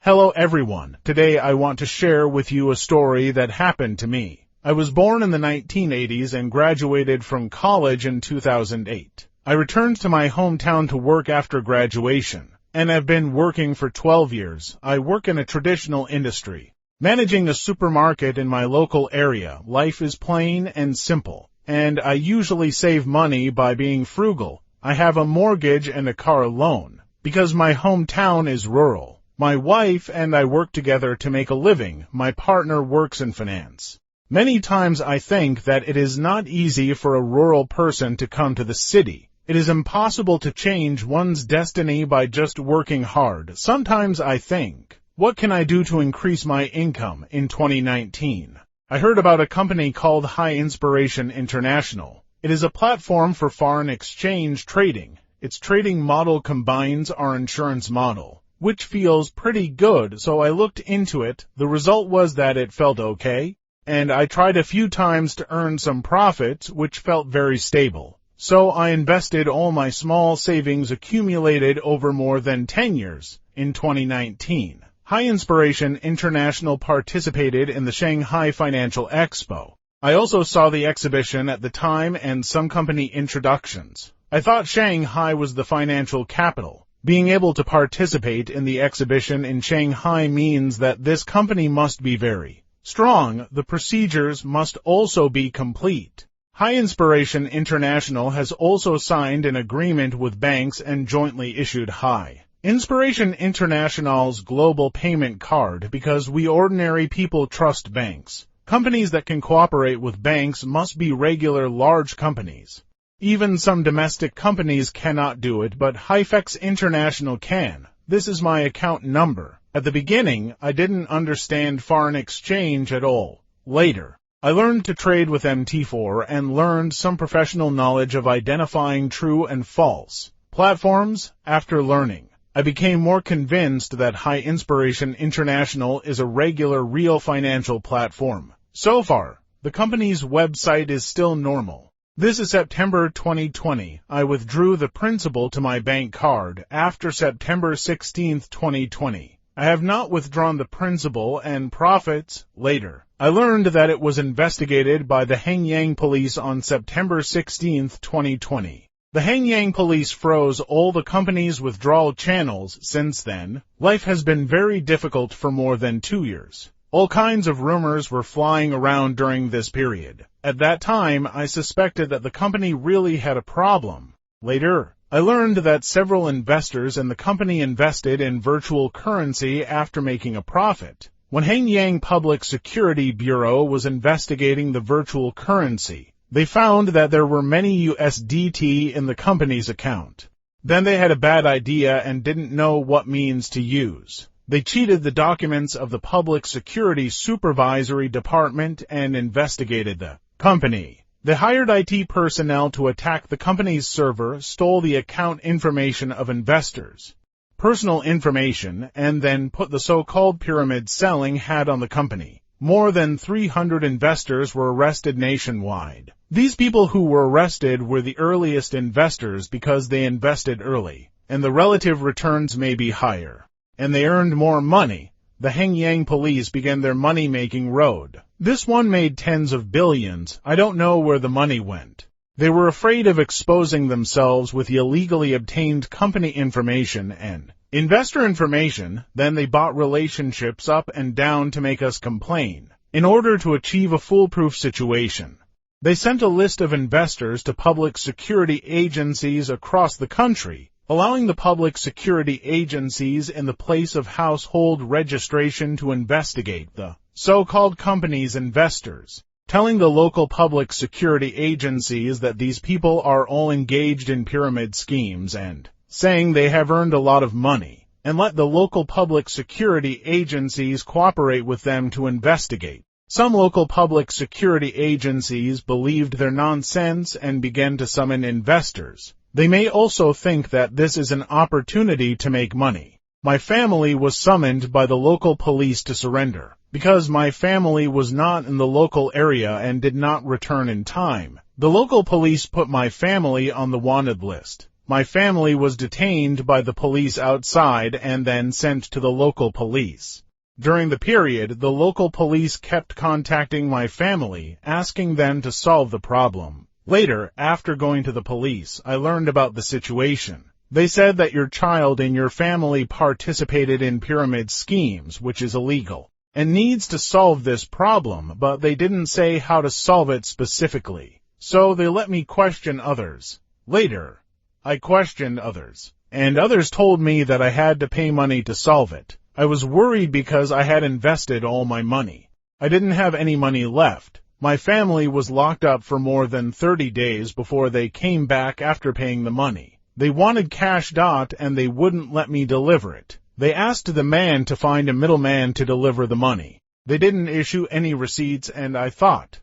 Hello everyone. Today I want to share with you a story that happened to me. I was born in the 1980s and graduated from college in 2008. I returned to my hometown to work after graduation, and have been working for 12 years. I work in a traditional industry. Managing a supermarket in my local area, life is plain and simple, and I usually save money by being frugal. I have a mortgage and a car loan, because my hometown is rural. My wife and I work together to make a living. My partner works in finance. Many times I think that it is not easy for a rural person to come to the city. It is impossible to change one's destiny by just working hard. Sometimes I think, what can I do to increase my income in 2019? I heard about a company called High Inspiration International. It is a platform for foreign exchange trading. Its trading model combines our insurance model, which feels pretty good, so I looked into it. The result was that it felt okay, and I tried a few times to earn some profits, which felt very stable. So I invested all my small savings accumulated over more than 10 years. In 2019, High Inspiration International participated in the Shanghai Financial Expo. I also saw the exhibition at the time and some company introductions. I thought Shanghai was the financial capital. Being able to participate in the exhibition in Shanghai means that this company must be very strong. The procedures must also be complete. High Inspiration International has also signed an agreement with banks and jointly issued High Inspiration International's global payment card because we ordinary people trust banks. Companies that can cooperate with banks must be regular large companies. Even some domestic companies cannot do it, but Hyfex International can. This is my account number. At the beginning, I didn't understand foreign exchange at all. Later, I learned to trade with MT4 and learned some professional knowledge of identifying true and false platforms. After learning, I became more convinced that High Inspiration International is a regular, real financial platform. So far, the company's website is still normal. This is September 2020. I withdrew the principal to my bank card after September 16, 2020. I have not withdrawn the principal and profits later. I learned that it was investigated by the Hengyang police on September 16, 2020. The Hengyang police froze all the company's withdrawal channels since then. Life has been very difficult for more than 2 years. All kinds of rumors were flying around during this period. At that time, I suspected that the company really had a problem. Later, I learned that several investors in the company invested in virtual currency after making a profit. When Hengyang Public Security Bureau was investigating the virtual currency, they found that there were many USDT in the company's account. Then they had a bad idea and didn't know what means to use. They cheated the documents of the Public Security Supervisory Department and investigated the company. They hired IT personnel to attack the company's server, stole the account information of investors, personal information, and then put the so-called pyramid selling hat on the company. More than 300 investors were arrested nationwide. These people who were arrested were the earliest investors because they invested early, and the relative returns may be higher, and they earned more money. The Hengyang police began their money-making road. This one made tens of billions. I don't know where the money went. They were afraid of exposing themselves with the illegally obtained company information and investor information. Then they bought relationships up and down to make us complain. In order to achieve a foolproof situation, they sent a list of investors to public security agencies across the country, allowing the public security agencies in the place of household registration to investigate the so-called company's investors, telling the local public security agencies that these people are all engaged in pyramid schemes and saying they have earned a lot of money, and let the local public security agencies cooperate with them to investigate. Some local public security agencies believed their nonsense and began to summon investors. They may also think that this is an opportunity to make money. My family was summoned by the local police to surrender. Because my family was not in the local area and did not return in time, the local police put my family on the wanted list. My family was detained by the police outside and then sent to the local police. During the period, the local police kept contacting my family, asking them to solve the problem. Later, after going to the police, I learned about the situation. They said that your child and your family participated in pyramid schemes, which is illegal, and needs to solve this problem, but they didn't say how to solve it specifically. So they let me question others. Later, I questioned others, and others told me that I had to pay money to solve it. I was worried because I had invested all my money. I didn't have any money left. My family was locked up for more than 30 days before they came back after paying the money. They wanted cash and they wouldn't let me deliver it. They asked the man to find a middleman to deliver the money. They didn't issue any receipts, and I thought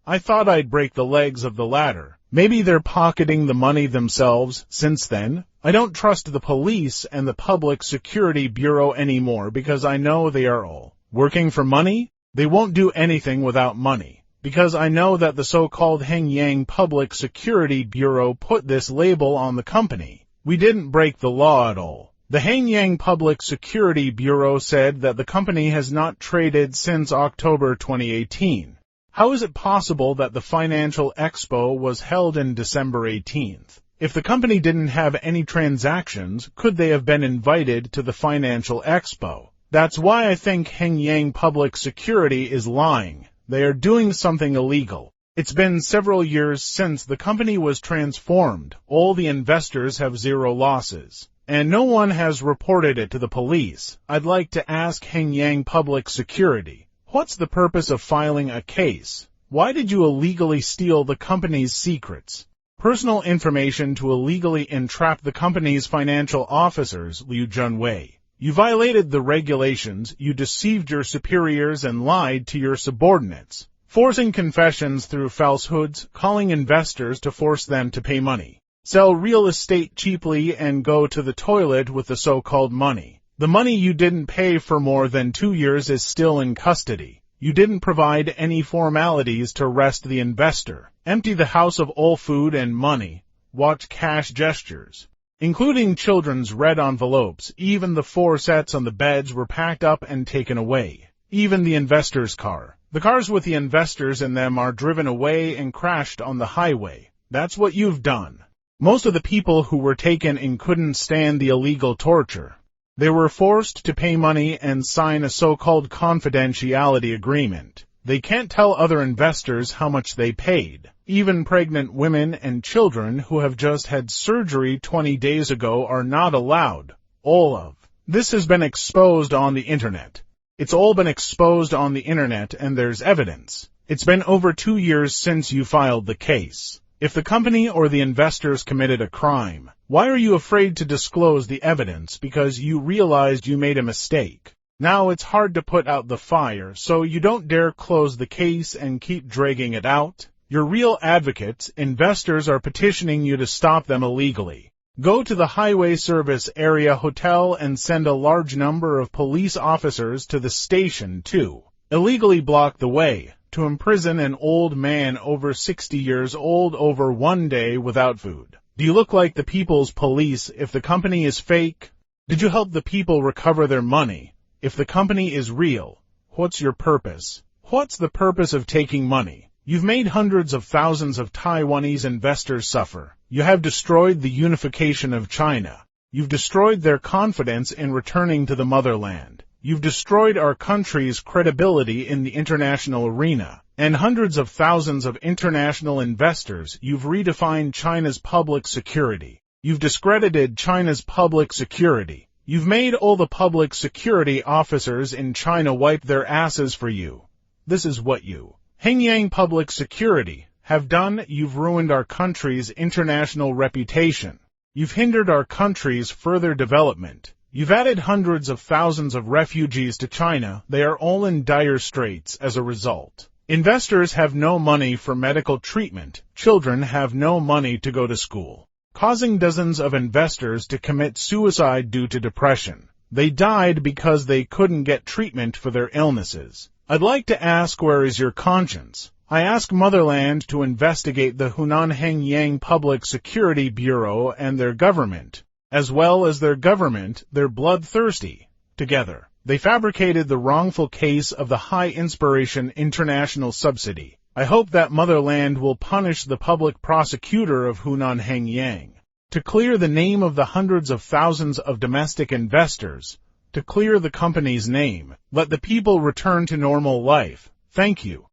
I'd break the legs of the ladder. Maybe they're pocketing the money themselves. Since then, I don't trust the police and the Public Security Bureau anymore because I know they are all working for money. They won't do anything without money, because I know that the so-called Hengyang Public Security Bureau put this label on the company. We didn't break the law at all. The Hengyang Public Security Bureau said that the company has not traded since October 2018. How is it possible that the Financial Expo was held in December 18th? If the company didn't have any transactions, could they have been invited to the Financial Expo? That's why I think Hengyang Public Security is lying. They are doing something illegal. It's been several years since the company was transformed. All the investors have zero losses, and no one has reported it to the police. I'd like to ask Hengyang Public Security, what's the purpose of filing a case? Why did you illegally steal the company's secrets? Personal information to illegally entrap the company's financial officers, Liu Junwei. You violated the regulations, you deceived your superiors and lied to your subordinates, forcing confessions through falsehoods, calling investors to force them to pay money, sell real estate cheaply and go to the toilet with the so-called money. The money you didn't pay for more than 2 years is still in custody. You didn't provide any formalities to arrest the investor, empty the house of all food and money, watch cash gestures, including children's red envelopes. Even the 4 sets on the beds were packed up and taken away. Even the investor's car. The cars with the investors in them are driven away and crashed on the highway. That's what you've done. Most of the people who were taken in couldn't stand the illegal torture. They were forced to pay money and sign a so-called confidentiality agreement. They can't tell other investors how much they paid. Even pregnant women and children who have just had surgery 20 days ago are not allowed. All of this has been exposed on the internet. It's all been exposed on the internet, and there's evidence. It's been over 2 years since you filed the case. If the company or the investors committed a crime, why are you afraid to disclose the evidence? Because you realized you made a mistake. Now it's hard to put out the fire, so you don't dare close the case and keep dragging it out. You're real advocates. Investors are petitioning you to stop them illegally. Go to the Highway Service Area Hotel and send a large number of police officers to the station to illegally block the way, to imprison an old man over 60 years old over 1 day without food. Do you look like the people's police if the company is fake? Did you help the people recover their money? If the company is real, what's your purpose? What's the purpose of taking money? You've made hundreds of thousands of Taiwanese investors suffer. You have destroyed the unification of China. You've destroyed their confidence in returning to the motherland. You've destroyed our country's credibility in the international arena. And hundreds of thousands of international investors. You've redefined China's public security. You've discredited China's public security. You've made all the public security officers in China wipe their asses for you. This is what you, Hengyang Public Security, have done. You've ruined our country's international reputation. You've hindered our country's further development. You've added hundreds of thousands of refugees to China. They are all in dire straits as a result. Investors have no money for medical treatment. Children have no money to go to school, causing dozens of investors to commit suicide due to depression. They died because they couldn't get treatment for their illnesses. I'd like to ask, where is your conscience? I ask Motherland to investigate the Hengyang Public Security Bureau and their government, as well as their government, they're bloodthirsty, together. They fabricated the wrongful case of the High Inspiration International Subsidy. I hope that Motherland will punish the public prosecutor of Hunan Hengyang. To clear the name of the hundreds of thousands of domestic investors, to clear the company's name, let the people return to normal life. Thank you.